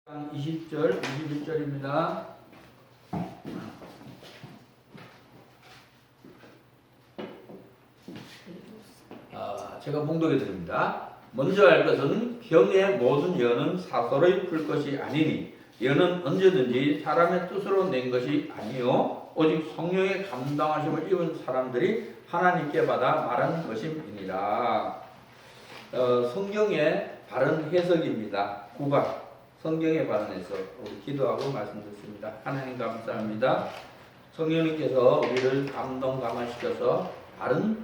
20절, 21절입니다. 제가 봉독해 드립니다. 먼저 알 것은 경의 모든 여는 사서로이 풀 것이 아니니 여는 언제든지 사람의 뜻으로 낸 것이 아니요 오직 성령의 감당하심을 입은 사람들이 하나님께 받아 말한 것임이니라. 성경의 바른 해석입니다. 9번 성경의 바른 해석 우리 기도하고 말씀 듣습니다. 하나님 감사합니다. 성령님께서 우리를 감동감화시켜서 바른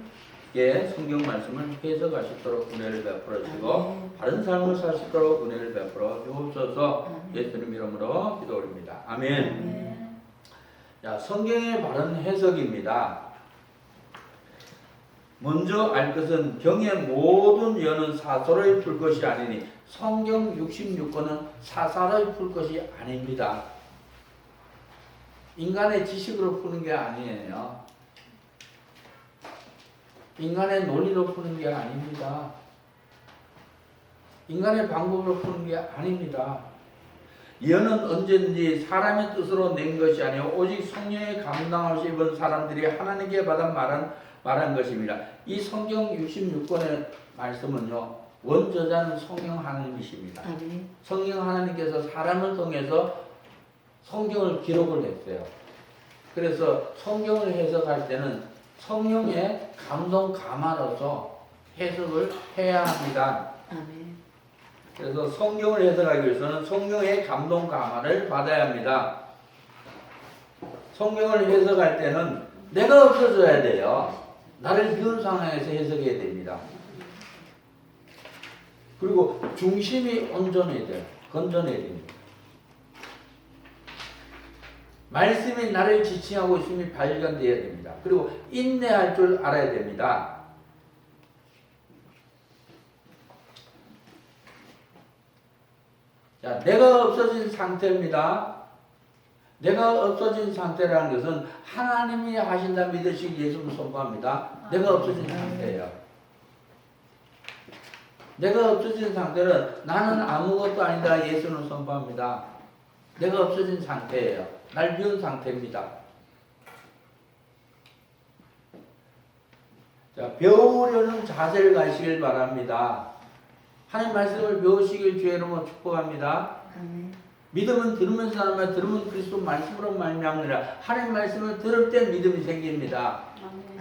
성경 말씀을 해석하시도록 은혜를 베풀어 주시고 바른 삶을 사시도록 은혜를 베풀어 주옵소서. 예수님 이름으로 기도 올립니다. 아멘. 자, 성경의 바른 해석입니다. 먼저 알 것은 경의 모든 여는 사서로이 풀 것이 아니니 성경 66권은 사사로이 풀 것이 아닙니다. 인간의 지식으로 푸는 게 아니에요. 인간의 논리로 푸는 게 아닙니다. 인간의 방법으로 푸는 게 아닙니다. 여는 언제든지 사람의 뜻으로 낸 것이 아니요 오직 성령의 감당하시 입은 사람들이 하나님께 받아 말한 것입니다. 이 성경 66권의 말씀은요 원저자는 성령 하나님이십니다. 성령 하나님께서 사람을 통해서 성경을 기록을 했어요. 그래서 성경을 해석할 때는 성령의 감동 감화로서 해석을 해야 합니다. 그래서 성경을 해석하기 위해서는 성령의 감동 감화를 받아야 합니다. 성경을 해석할 때는 내가 없어져야 돼요. 나를 비운 상황에서 해석해야 됩니다. 그리고 중심이 온전해야 돼요. 건전해야 됩니다. 말씀이 나를 지칭하고 있음이 발견되어야 됩니다. 그리고 인내할 줄 알아야 됩니다. 자, 내가 없어진 상태입니다. 내가 없어진 상태라는 것은 하나님이 하신다 믿으시기 예수를 선포합니다. 내가 없어진 상태예요. 내가 없어진 상태는 나는 아무것도 아니다 예수는 선포합니다. 내가 없어진 상태예요. 날 비운 상태입니다. 자, 배우려는 자세를 가시길 바랍니다. 하나님 말씀을 배우시길 주의 이름으로 축복합니다. 믿음은 들으면서 나면 들으면 그리스도 말씀으로 말미암느니라. 하나님 말씀을 들을 때 믿음이 생깁니다.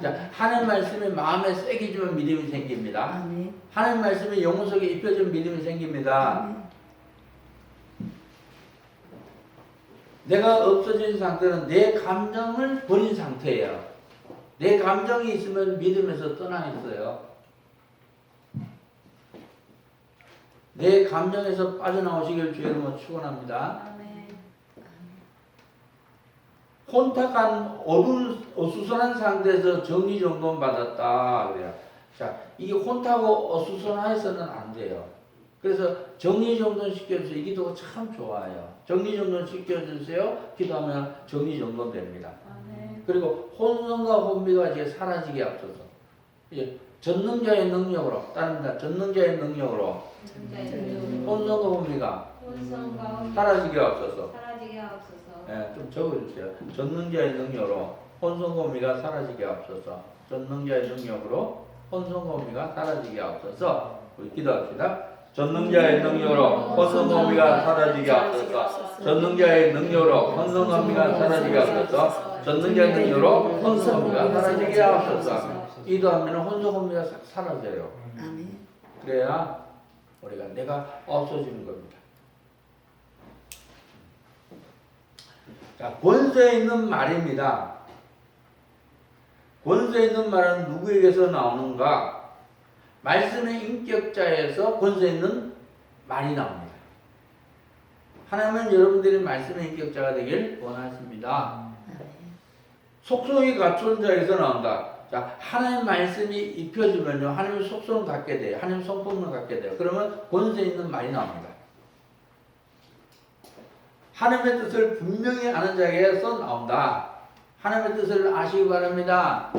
자, 하나님 말씀이 마음에 세게 주면 믿음이 생깁니다. 하나님 말씀이 영혼 속에 입혀주면 믿음이 생깁니다. 내가 없어진 상태는 내 감정을 버린 상태예요. 내 감정이 있으면 믿음에서 떠나 있어요. 내 감정에서 빠져나오시길 주의 이름으로 축원합니다. 혼탁한 어수선한 상태에서 정리정돈 받았다 그래요. 자, 이게 혼탁하고 어수선해서는 안 돼요. 그래서 정리정돈 시켜주세요. 이 기도가 참 좋아요. 정리정돈 시켜주세요. 기도하면 정리정돈 됩니다. 그리고 혼성과 혼미가 이제 사라지게 앞서서 이제 전능자의 능력으로 따릅니다. 전능자의 능력으로 혼성과 혼미가 사라지게 앞서서 네, 좀 적어주세요. 전능자의 능력으로 혼성과 혼미가 사라지게 앞서서 전능자의 능력으로 혼성과 혼미가 사라지게 앞서서 우리 기도합시다. 전능자의 능력으로 혼성검이가 사라지게 앞서서 전능자의 능력으로 혼성검이가 사라지게 앞서서 전능자의 능력으로 혼성검이가 사라지게 앞서서 기도하면 혼성검이가 사라져요. 그래야 우리가 내가 없어지는 겁니다. 자, 권세 있는 말입니다. 권세 있는 말은 누구에게서 나오는가? 말씀의 인격자에서 권세 있는 말이 나옵니다. 하나님은 여러분들이 말씀의 인격자가 되길 원하십니다. 속성이 갖춘 자에서 나온다. 자, 하나님 말씀이 입혀지면요, 하나님의 속성을 갖게 돼요. 하나님 성품을 갖게 돼요. 그러면 권세 있는 말이 나옵니다. 하나님의 뜻을 분명히 아는 자에게서 나온다. 하나님의 뜻을 아시기 바랍니다.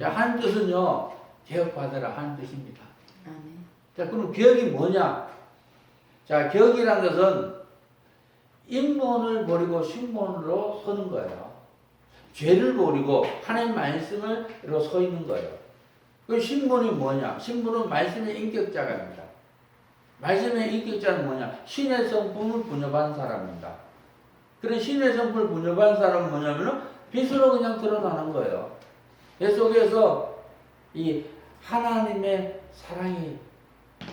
자, 하나님 뜻은요, 개혁받으라 하는 뜻입니다. 자, 그럼 개혁이 뭐냐? 자, 개혁이라는 것은 인본을 버리고 신본으로 서는 거예요. 죄를 버리고 하나님 말씀으로 서 있는 거예요. 그 신본이 뭐냐? 신본은 말씀의 인격자가입니다. 말씀의 인격자는 뭐냐? 신의 성품을 분업한 사람입니다. 그런 신의 성품을 분업한 사람은 뭐냐면은 빛으로 그냥 드러나는 거예요. 그 속에서 이 하나님의 사랑이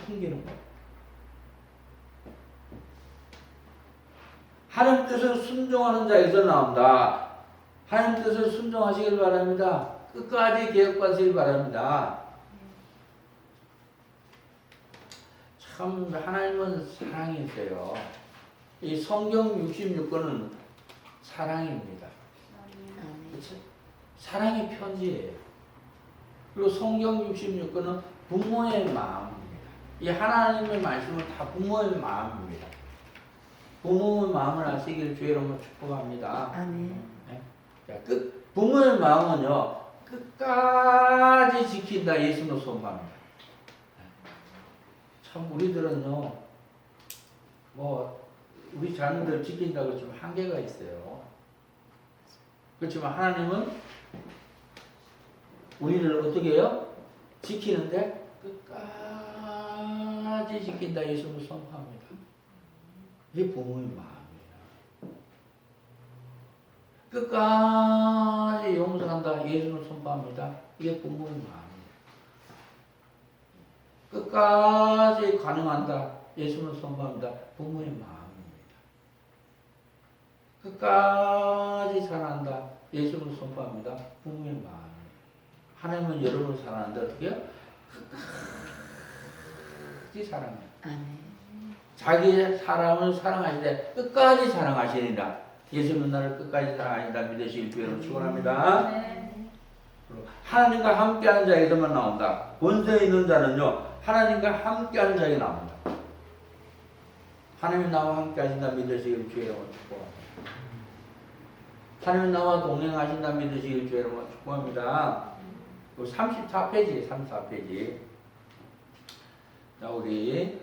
풍기는 거예요. 하나님 뜻을 순종하는 자에서 나온다. 하나님 뜻을 순종하시길 바랍니다. 끝까지 개혁받으시길 바랍니다. 참 하나님은 사랑이세요. 이 성경 66권은 사랑입니다. 그렇죠? 사랑의 편지예요. 그리고 성경 66권은 부모의 마음입니다. 이 하나님의 말씀은 다 부모의 마음입니다. 부모의 마음을 아시기를 주의 이름으로 축복합니다. 아멘. 네? 자, 부모의 마음은요 끝까지 지킨다 예수는 선포합니다. 참 우리들은요 뭐 우리 자녀들 지킨다고 좀 한계가 있어요. 그렇지만 하나님은 우리를 어떻게 해요? 지키는데 끝까지 지킨다 예수는 선포합니다. 이게 부모의 마음이에요. 끝까지 용서한다 예수는 선포합니다. 이게 부모의 마음이에요. 끝까지 가능한다 예수는 선포합니다. 부모의 마음입니다. 끝까지 사랑한다 예수는 선포합니다. 부모의 마음입니다. 하나님은 여러분을 사랑하는데 어떻게 해요? 끝까지 사랑해요. 아멘. 자기 사람을 사랑하실 때 끝까지 사랑하시리라. 예수는 나를 끝까지 사랑하신다 믿으시길 주여로 축원합니다. 하나님과 함께하는 자에게서만 나온다. 본성에 있는 자는요 하나님과 함께하는 자에게 나옵니다. 하나님 나와 함께하신다 믿으시길 주여로 축복합니다. 하나님 나와 동행하신다 믿으시길 주여로 축복합니다. 34페이지 34페이지. 자 우리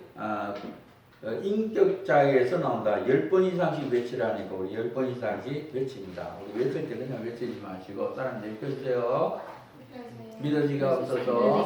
인격자에서 나온다. 10번 이상씩 외치라니까 우리 10번 이상씩 외칩니다. 우리 외칠 때 그냥 외치지 마시고 사람들 읽혀주세요. 믿어지가 없어서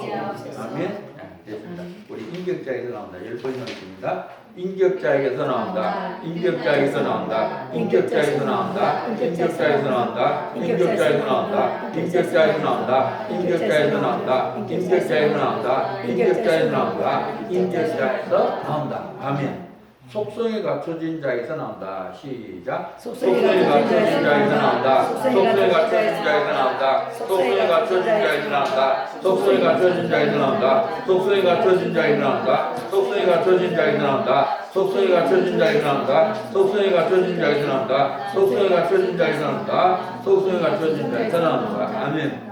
아멘. 네, 됐습니다. 우리 인격자에서 나온다. 10번 이상입니다. 인격자에게서 나온다. 인격자에게서 나온다. 인격자에서 나온다. 인격자에서 나온다. 인격자에서 나온다. 인격자에서 나온다. 인격자에서 나온다. 인격자에서 나온다. 인격자에서 나온다. 인격자에서 나온다. 아멘. 속성이 갖춰진 자에서 나온다. 시작. 속성이 갖춰진 자에서 나온다. 속성이 갖춰진 자에서 나온다. 속성이 갖춰진 자에서 나온다. 속성이 갖춰진 자에서 나온다. 속성이 갖춰진 자에서 나온다. 속성이 갖춰진 자에서 나온다. 속성이 갖춰진 자에서 나온다. 속성이 갖춰진 자에서 나온다. 속성이 갖춰진 자에서 나온다. 속성이 갖춰진 자에서 나온다. 아멘.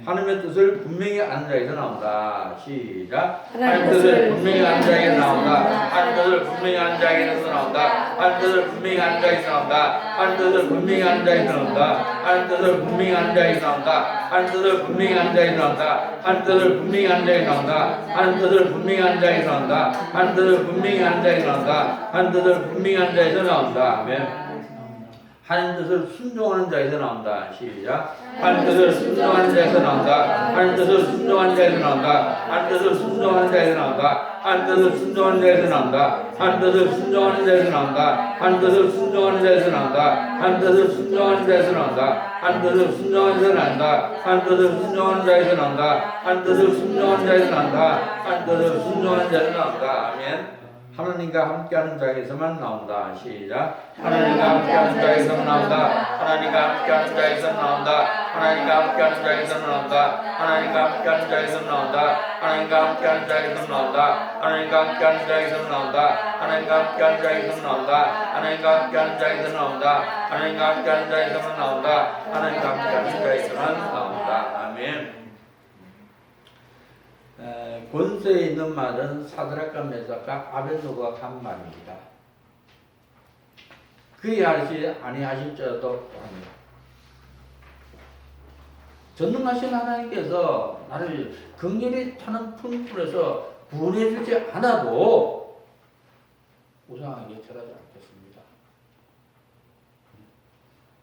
하나님의 뜻을 분명히 아는 자에서 나온다. 시작. 하나님의 뜻을 분명히 아는 자에게서 나온다. 하나님의 뜻을 분명히 아는 자에게서 나온다. 하나님의 뜻을 분명히 아는 자에서 나온다. 하나님의 뜻을 분명히 아는 자에서 나온다. 하나님의 뜻을 분명히 아는 자에서 나온다. 하나님의 뜻을 분명히 아는 자에서 나온다. 하나님의 뜻을 분명히 아는 자에서 나온다. 하나님의 뜻을 분명히 아는 자에서 나온다. 하나님의 뜻을 분명히 아는 자에서 나온다. 하나님의 뜻을 분명히 아는 자에서 나온다. 아멘. 하나님 뜻을 순종하는 자에서 나온다. 시작. 하나님 뜻을 순종하는 자에서 나온다. 하나님 뜻을 순종하는 자에서 나온다. 하나님 뜻을 순종하는 자에서 나온다. 하나님 뜻을 순종하는 자에서 나온다. 하나님 뜻을 순종하는 자에서 나온다. 하나님 뜻을 순종하는 자에서 나온다. 하나님 뜻을 순종하는 자에서 나온다. 하나님 뜻을 순종하는 자에서 나온다. 하나님 뜻을 순종하는 자에서 나온다. 하나님 뜻을 순종하는 자에서 나온다. 하나님 뜻을 순종하는 자에서 나온다. 아멘. 하나님과 함께하는 자에게서만 나온다. 시작. 하나님과 함께하는 자에게서 나온다. 하나님과 함께하는 자에게서 나온다. 하나님과 함께하는 자에게서 나온다. 하나님과 함께하는 자에게서 나온다. 하나님과 함께하는 자에게서 나온다. 하나님과 함께하는 자에게서 나온다. 하나님과 함께하는 자에게서 나온다. 하나님과 함께하는 자에게서 나온다. 하나님과 함께하는 자에게서 나온다. 하나님과 함께하는 자에게서만 나온다. 아멘. 본서에 있는 말은 사드락과 메삭과 아벳노고가 한 말입니다. 그의 아니하실지라도 합니다. 전능하신 하나님께서 나를 긍휼히 타는 품불에서 구원해 주지 않아도 우상하게 절하지 않겠습니다.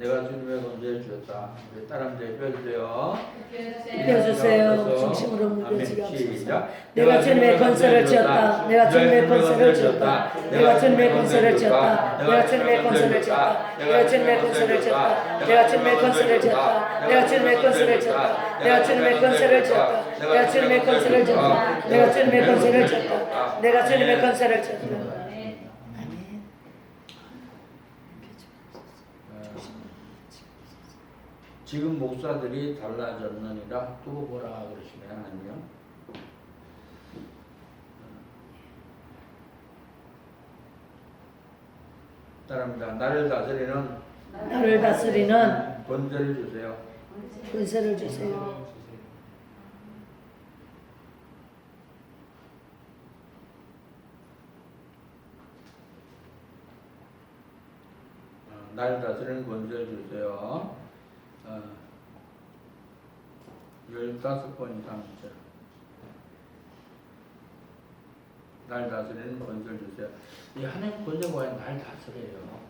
내가 주님의 권세를 주었다. 우리 따라합니다. 펴주세요. 펴주세요. 중심으로 무뎌지게 아멘. 하소서. 시작. 내가 주님의 권세를 지었다. 내가 주님의 권세를 지었다. 내가 주님의 권세를 지었다. 내가 주님의 권세를 지었다. 내가 주님의 권세를 지었다. 내가 주님의 권세를 지었다. 내가 주님의 권세를 지었다. 내가 주님의 권세를 지었다. 내가 주님의 권세를 지었다. 내가 주님의 권세를 지었다. 내가 주님의 권세를 지었다. 지금 목사들이 달라졌느니라 또 뭐라 그러시나요? 하나님요? 따라합니다. 나를 다스리는 권세를 주세요. 권세를 주세요. 나를 다스리는 권세를 주세요. 15번 이상이죠. 날 다스리는 권세를 주세요. 이 하나님 권세가 왜 날 다스려요?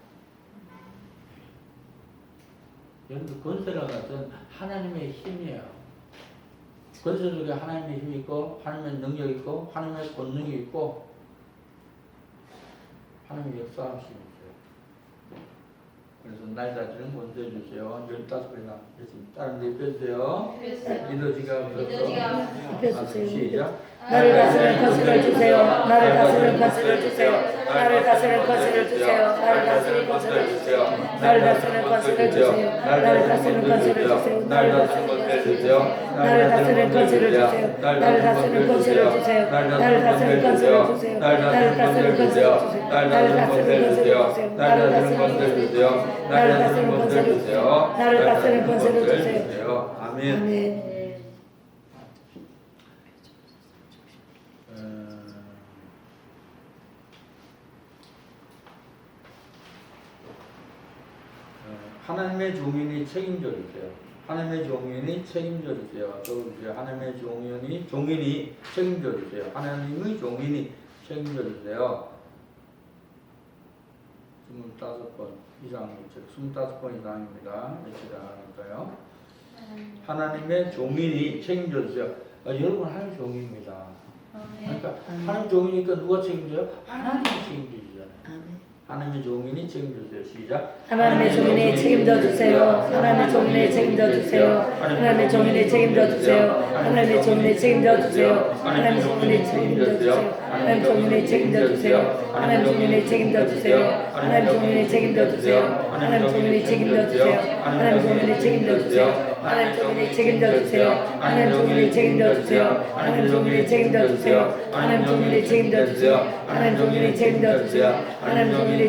여러분 권세라는 것은 하나님의 힘이에요. 권세 속에 하나님의 힘이 있고 하나님의 능력이 있고 하나님의 권능이 있고 하나님의 역사하심이 있어요. 그래서 날 다스리는 권세 주세요. 15번이나 했습니다. 다른 데 펴주세요. 믿어지가 없어서 시작. 나를 다스리는 권세를 주세요. 나를 다스리는 권세를 주세요. 나를 다스리는 권세를 주세요. 나를 다스리는 권세를 주세요. 나를 다스리는 권세를 주세요. 나를 다스리는 권세를 주세요. 나를 다스리는 권세를 주세요. 나를 다스리는 권세를 주세요. 나를 다스리는 권세를 주세요. 나를 다스리는 권세를 주세요. 나를 다스리는 권세를 주세요. 나를 다스리는 권세를 주세요. 나를 다스리는 권세를 주세요. 나를 다스리는 권세를 주세요. 나를 다스리는 권세를 주세요. 아멘. 하나님의 종인이 책임져 주세요. 하나님의 종인이 책임져 주세요. 적어주세요. 하나님의 종인이 책임져 주세요. 하나님의 종인이 책임져 주세요. 25번 이상이죠. 25번 이상입니다. 며칠 나갈까요? 하나님의 종인이 책임져 주세요. 여러분 하나님 종입니다. 그러니까 하나님 종이니까 누가 책임져요? 하나님이 책임지잖아요. 하나님의 종인이 책임져 주세요. 시작. 하나님의 종인이 책임져 주세요. 하나님의 종인이 책임져 주세요. 하나님의 종인이 책임져 주세요. 하나님의 종인이 책임져 주세요. 하나님의 종인이 책임져 주세요. 하나님의 종인이 책임져 주세요. 하나님의 종인이 책임져 주세요. 하나님의 종인이 책임져 주세요. 하나님의 종인이 책임져 주세요. 하나님의 종인이 책임져 주세요. 하나님 종인이 책임져 주세요. 하나님 종인이 책임져 주세요. 하나님 종인이 책임져 주세요. 하나님 종인이 책임져 주세요. 하나님 종인이 책임져 주세요. 하나님 종인이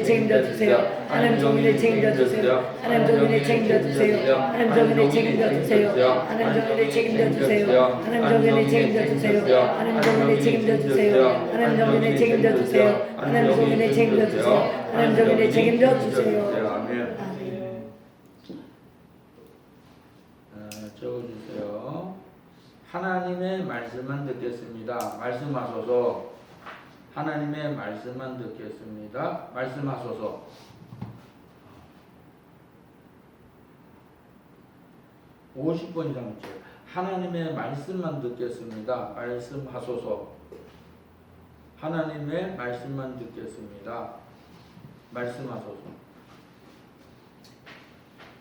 책임져 주세요. 하나님 종인이 책임져 주세요. 하나님 종인이 책임져 주세요. 하나님 종인이 책임져 주세요. 하나님 종인이 책임져 주세요. 하나님 종인이 책임져 주세요. 하나님 종인이 책임져 주세요. 하나님 종인이 책임져 주세요. 하나님 종인이 책임져 주세요. 하나님 종인이 책임져 주세요. 아멘. 적어주세요. 하나님의 말씀만 듣겠습니다. 말씀하소서. 하나님의 말씀만 듣겠습니다. 말씀하소서. (50번) 이상 있죠. 하나님의 말씀만 듣겠습니다. 말씀하소서. 하나님의 말씀만 듣겠습니다. 말씀하소서.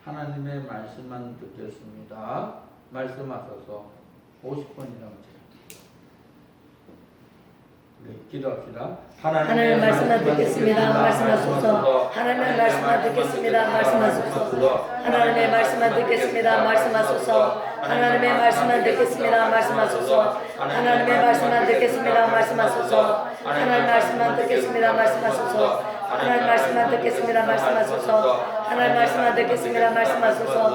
하나님의 말씀만 듣겠습니다. 말씀하소서. 50번 이상 네, 기도합시다. 하나님의 말씀만 듣겠습니다. 말씀하소서. 하나님의 말씀만 듣겠습니다. 말씀하소서. 하나님의 말씀만 듣겠습니다. 말씀하소서. 하나님의 말씀만 듣겠습니다. 말씀하소서. 하나님의 말씀만 듣겠습니다. 말씀하소서. 하나님의 말씀만 듣겠습니다. 말씀하소서. 하나님의 말씀만 듣겠습니다. 말씀하소서.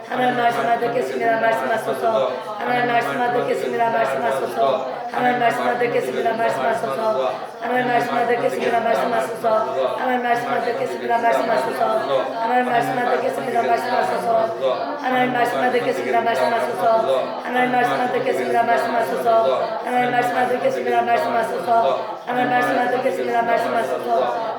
하나님의 말씀만 듣겠습니다. 말씀하소서. 하나님의 말씀만 듣겠습니다. 말씀하소서. 하나님의 말씀만 듣겠습니다. 말씀하소서. 하나님의 말씀만 듣겠습니다. 말씀하소서. 하나님의 말씀만 듣겠습니다. 말씀하소서. 하나님의 말씀만 듣겠습니다. 말씀하소서. 하나님의 말씀만 듣겠습니다. 말씀하소서. 하나님의 말씀만 듣겠습니다. 말씀하소서. 하나님의 말씀만 듣겠습니다. 말씀하소서. 하나님의 말씀만 듣겠습니다. 말씀하소서. 하나님의 말씀만 듣겠습니다. 말씀하소서.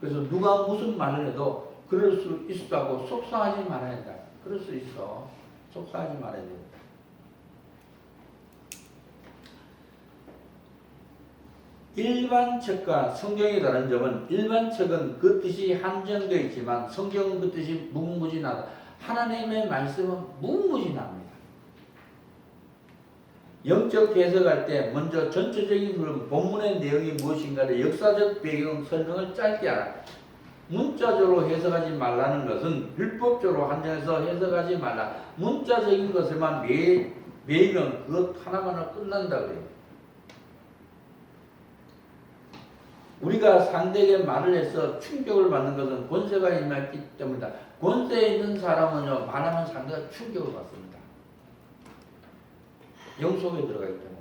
그래서 누가 무슨 말을 해도 그럴 수 있다고 속상하지 말아야 된다. 그럴 수 있어. 속상하지 말아야 된다. 일반 책과 성경이 다른 점은 일반 책은 그 뜻이 한정되어 있지만 성경은 그 뜻이 무궁무진하다. 하나님의 말씀은 무궁무진합니다. 영적 해석할 때 먼저 전체적인 본문의 내용이 무엇인가를 역사적 배경 설명을 짧게 하라. 문자적으로 해석하지 말라는 것은 율법적으로 한정해서 해석하지 말라. 문자적인 것에만 매이면 그것 하나만으로 끝난다 그래요. 우리가 상대에게 말을 해서 충격을 받는 것은 권세가 임했기 때문이다. 권세에 있는 사람은요, 말하면 상대가 충격을 받습니다. 영 속에 들어가기 때문에.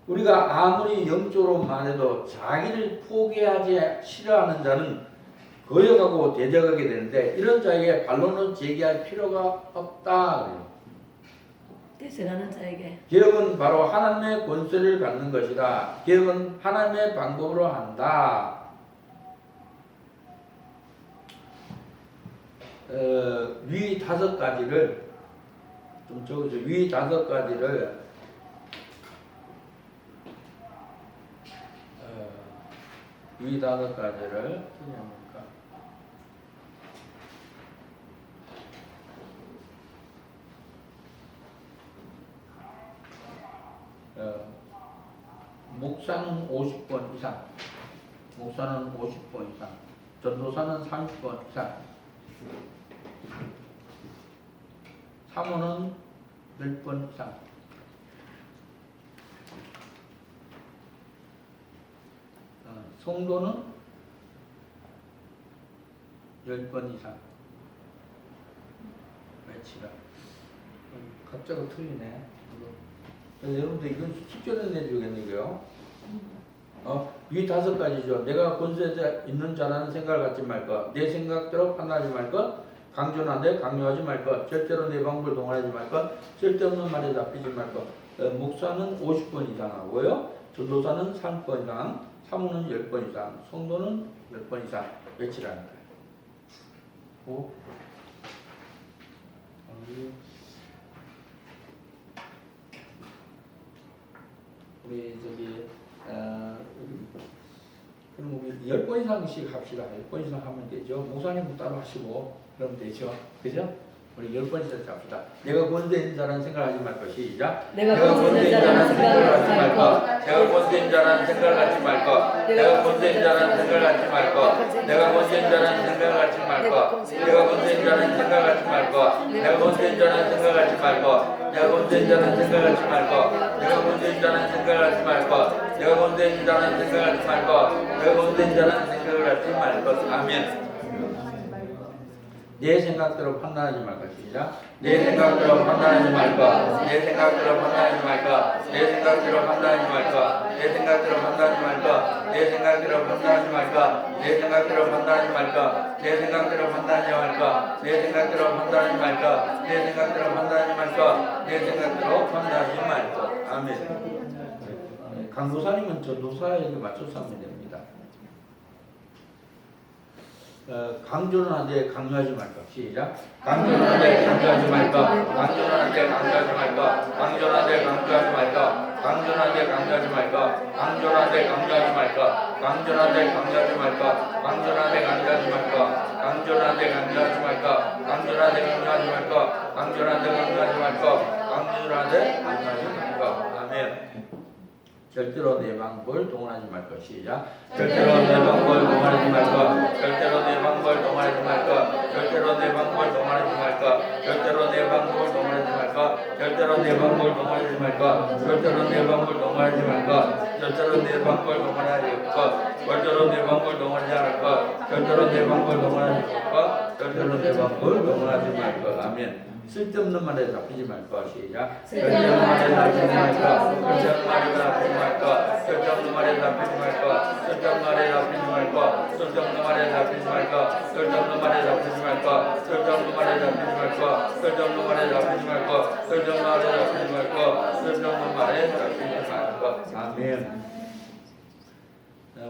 우리가 아무리 영적으로 말해도 자기를 포기하지 싫어하는 자는 거역하고 대적하게 되는데 이런 자에게 반론을 제기할 필요가 없다 그래요. 대적하는 자에게 개혁은 바로 하나님의 권세를 갖는 것이다. 개혁은 하나님의 방법으로 한다. 위 5가지를 좀 적어줘. 위 5가지를 위 5가지를 목사는 50번 이상, 목사는 50번 이상, 전도사는 30번 이상, 사모는 10번 이상, 성도는 10번 이상. 매치가 갑자기 틀리네. 여러분들 이건 숙제를 내주겠네요. 위 5가지죠. 내가 권세 있는 자라는 생각을 갖지 말까. 내 생각대로 판단하지 말까. 강조하되 강요하지 말까. 절대로 내 방법을 동원하지 말까. 쓸데없는 말에 잡히지 말까. 목사는 50번 이상 하고요. 전도사는 3번 이상, 사모는 10번 이상, 성도는 10번 이상 외치라는 거예요. 우리 저기 그럼 우리 10번 이상씩 합시다. 10번 이상 하면 되죠. 목사님 따로 하시고 그러면 되죠. 그죠? 우리 10번 이상 합시다. 내가 권세 있는 자라는 생각을 하지 말까. 시작. 내가 권세 있는 자라는 생각을 하지 말까. 내가 권세 있는 자라는 생각을 하지 말까. 내가 권세 있는 자라는 생각을 하지 말까. 내가 권세 있는 자라는 생각을 하지 말까. 내가 권세 있는 자라는 생각을 하지 말까. 내가 권세 있는 자라는 생각을 하지 말까. 내가 권세 있는 자라는 생각을 하지 말까. 내가 권세 있는 자라는 생각을 하지 말까. 내가 권세 있는 자라는 생각을 하지 말까. 내가 권세 있는 자라는 생각을 하지 말까. 아멘. 내 생각대로 판단하지 말까. 시작. 내 생각대로 판단하지 말까. 내 생각대로 판단하지 말까. 내 생각대로 판단하지 말까. 내 생각대로 판단하지 말까. 내 생각대로 판단하지 말까. 내 생각대로 판단하지 말까. 내 생각대로 판단하지 말까. 내 생각대로 판단하지 말까. 내 생각대로 판단하지 말까. 내 생각대로 판단하지 말까. 아멘. 강도사님은 전도사에게 맞춰서 하면 됩니다. 강조는 하되 강요하지 말까. 시작. 강조는 하되 강조하지 말까. 강조는 하되 강조하지 말까. 강조는 하되 강조하지 말까. 강조는 하되 강조하지 말까. 강조는 하되 강조하지 말까. 강조는 하되 강조하지 말까. 강조는 하되 강조하지 말까. 강조는 하되 강조하지 말까. 강조는 하되 강조하지 말까. 강조는 하되 강조하지 말까. 강조는 하되 강조하지 말까. 아멘. 절대로 내 방법을 동원하지 말까. 시작. 절대로 내 방법을 동원하지 말까. 절대로 내 방법을 동원하지 말까. 절대로 내 방법을 동원하지 말까. 절대로 내 방법을 동원하지 말까. 절대로 내 방법을 동원하지 말까. 절대로 내 방법을 동원하지 말까. 절대로 내 방법을 동원하지 말까. 절대로 내 방법을 동원하지 않을까. 절대로 내 방법을 동원하지 말까. 절대로 내 방법을 동원하지 말까. 아멘. 쓸데없는 말에 잡히지 말까. 시작. 쓸데없는 말에 잡히지 말까. 쓸데없는 말에 잡히지 말까. 쓸데없는 말에 잡히지 말까. 쓸데없는 말에 잡히지 말까. 쓸데없는 말에 잡히지 말까. 쓸데없는 말에 잡히지 말까. 쓸데없는 말에 잡히지 말까. 쓸데없는 말에 잡히지 말까. 쓸데없는 말에 잡히지 말까. 쓸데없는 말에 잡히지 말까. 아멘.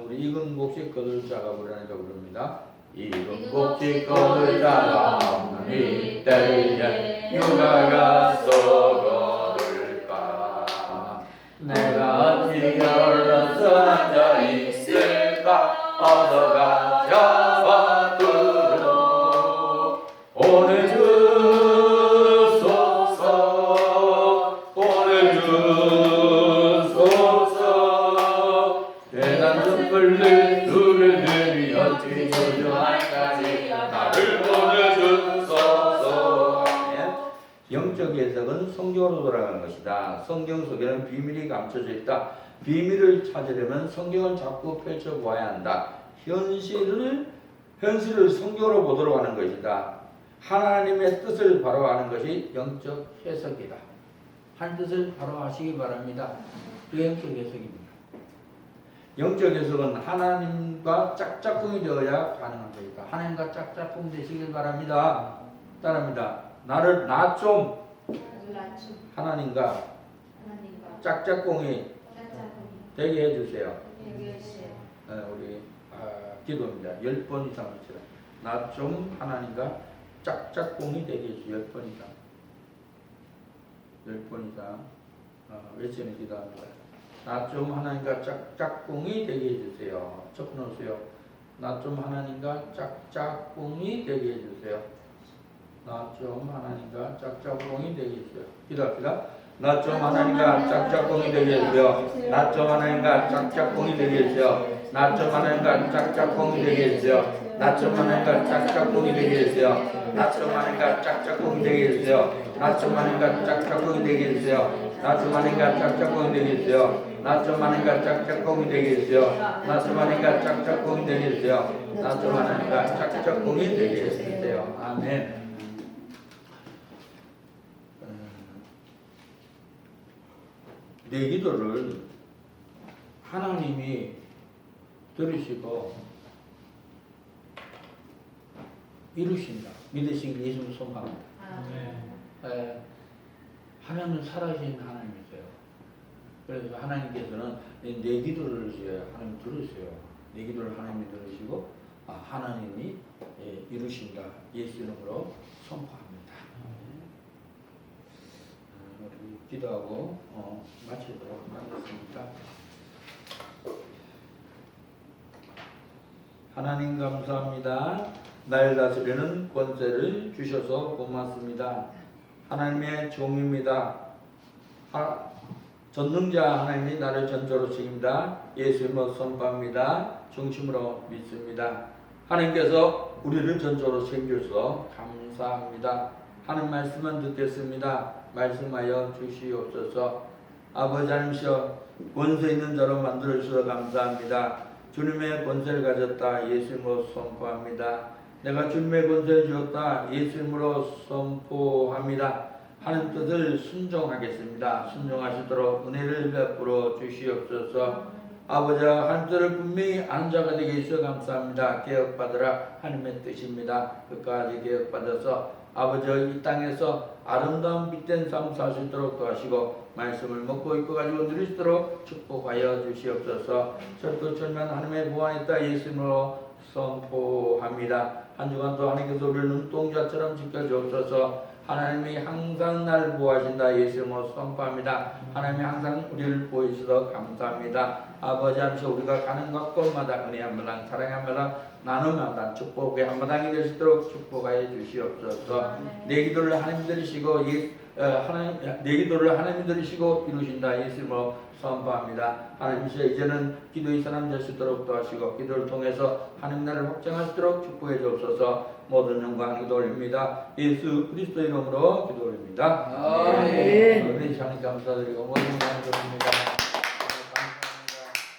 우리 이근복식 거들자가 부르니까 부릅니다. 이근복식 거들자가 이때에 누가 썩어들까 내가 어찌 열어서 앉아있을까 어서가 잡아들어 오늘 주소서 오늘 주소서 대단 선물을 누를 들이 어찌 조정할까지 나를 보내주소서. 영적 해석은 성경으로 돌아가는 것이다. 성경 속에는 비밀이 감춰져 있다. 비밀을 찾으려면 성경을 자꾸 펼쳐보아야 한다. 현실을 성경으로 보도록 하는 것이다. 하나님의 뜻을 바로 아는 것이 영적 해석이다. 한 뜻을 바로 아시기 바랍니다. 그 영적 해석입니다. 영적 해석은 하나님과 짝짝꿍이 되어야 가능한 것이다. 하나님과 짝짝꿍 되시길 바랍니다. 따릅니다. 나를 나 좀 하나님과 짝짝꿍이 되게 해주세요. 우리 기도입니다. 10번 이상 합시다. 나 좀 하나님과 짝짝꿍이 되게 해주세요. 10번 이상. 10번 이상 외치는 기도합니다. 나 좀 하나님과 짝짝꿍이 되게 해주세요. 적어놓으세요. 나 좀 하나님과 짝짝꿍이 되게 해주세요. 나 좀 하나님과 짝짝꿍이 되게 해주세요. 기도합시다. 나 좀 하나님과 짝짝꿍이 되게 해주세요. 나 좀 하나님과 짝짝꿍이 되게 해주세요. 나 좀 하나님과 짝짝꿍이 되게 해주세요. 나 좀 하나님과 짝짝꿍이 되게 해주세요. 나 좀 하나님과 짝짝꿍이 되게 해주세요. 나 좀 하나님과 짝짝꿍이 되게 해주세요. 나 좀 하나님과 짝짝꿍이 되게 해주세요. 나 좀 하나님과 짝짝꿍이 되게 해주세요. 나 좀 하나님과 짝짝꿍이 되게 해주세요. 나 좀 하나님과 짝짝꿍이 되게 해주세요. 아멘. 내 기도를 하나님이 들으시고 이루신다. 믿으신 예수를 소망합니다. 하나님은 살아계신 하나님이세요. 그래서 하나님께서는 내 기도를 하나님 들으세요. 내 기도를 하나님이 들으시고 하나님이 이루신다. 예수 이름으로 선포합니다. 우리 기도하고 마치도록 하겠습니다. 하나님 감사합니다. 날 다스리는 권세를 주셔서 고맙습니다. 하나님의 종입니다. 전능자 하나님이 나를 전적으로 책임다. 예수님으로 선포합니다. 중심으로 믿습니다. 하나님께서 우리를 전적으로 챙겨주셔서 감사합니다. 하나님 말씀만 듣겠습니다. 말씀하여 주시옵소서. 아버지 하나님이시여 권세 있는 자로 만들어주셔서 감사합니다. 주님의 권세를 가졌다. 예수님으로 선포합니다. 내가 주님의 권세를 주었다. 예수님으로 선포합니다. 하나님 뜻을 순종하겠습니다. 순종하시도록 은혜를 베풀어 주시옵소서. 아버지 하나님 뜻을 분명히 아는 자가 되게 해주셔서 감사합니다. 개혁받으라 하나님의 뜻입니다. 끝까지 개혁받아서 아버지 이 땅에서 아름다운 빛된 삶 살 수 있도록 도와주시고 말씀을 먹고 입고 가지고 누릴 수 있도록 축복하여 주시옵소서. 철도철면 하나님의 보안이 있다. 예수님으로 선포합니다. 한 주간도 하나님께서 우리를 눈동자처럼 지켜주옵소서. 하나님이 항상 나를 보호하신다. 예수님으로 선포합니다. 하나님이 항상 우리를 보호해주셔서 감사합니다. 아버지 하나님 우리가 가는 곳곳마다 은혜 한 마당 사랑의 한 마당 나눔 한 마당 축복의 한 마당이 될 수 있도록 축복하여 주시옵소서. 내 기도를 하나님 들으시고 내 기도를 하나님 들으시고 이루신다. 예수님으로 선포합니다. 하나님이시여 이제는 기도의 사람 될 수 있도록 도와주시고 기도를 통해서 하나님 나라를 확장하시도록 축복해 주옵소서. 모든 영광 기도 올립니다. 예수 그리스도 이름으로 기도 올립니다. 아멘. 우리 하나님 감사드리고 모든 영광 드립니다.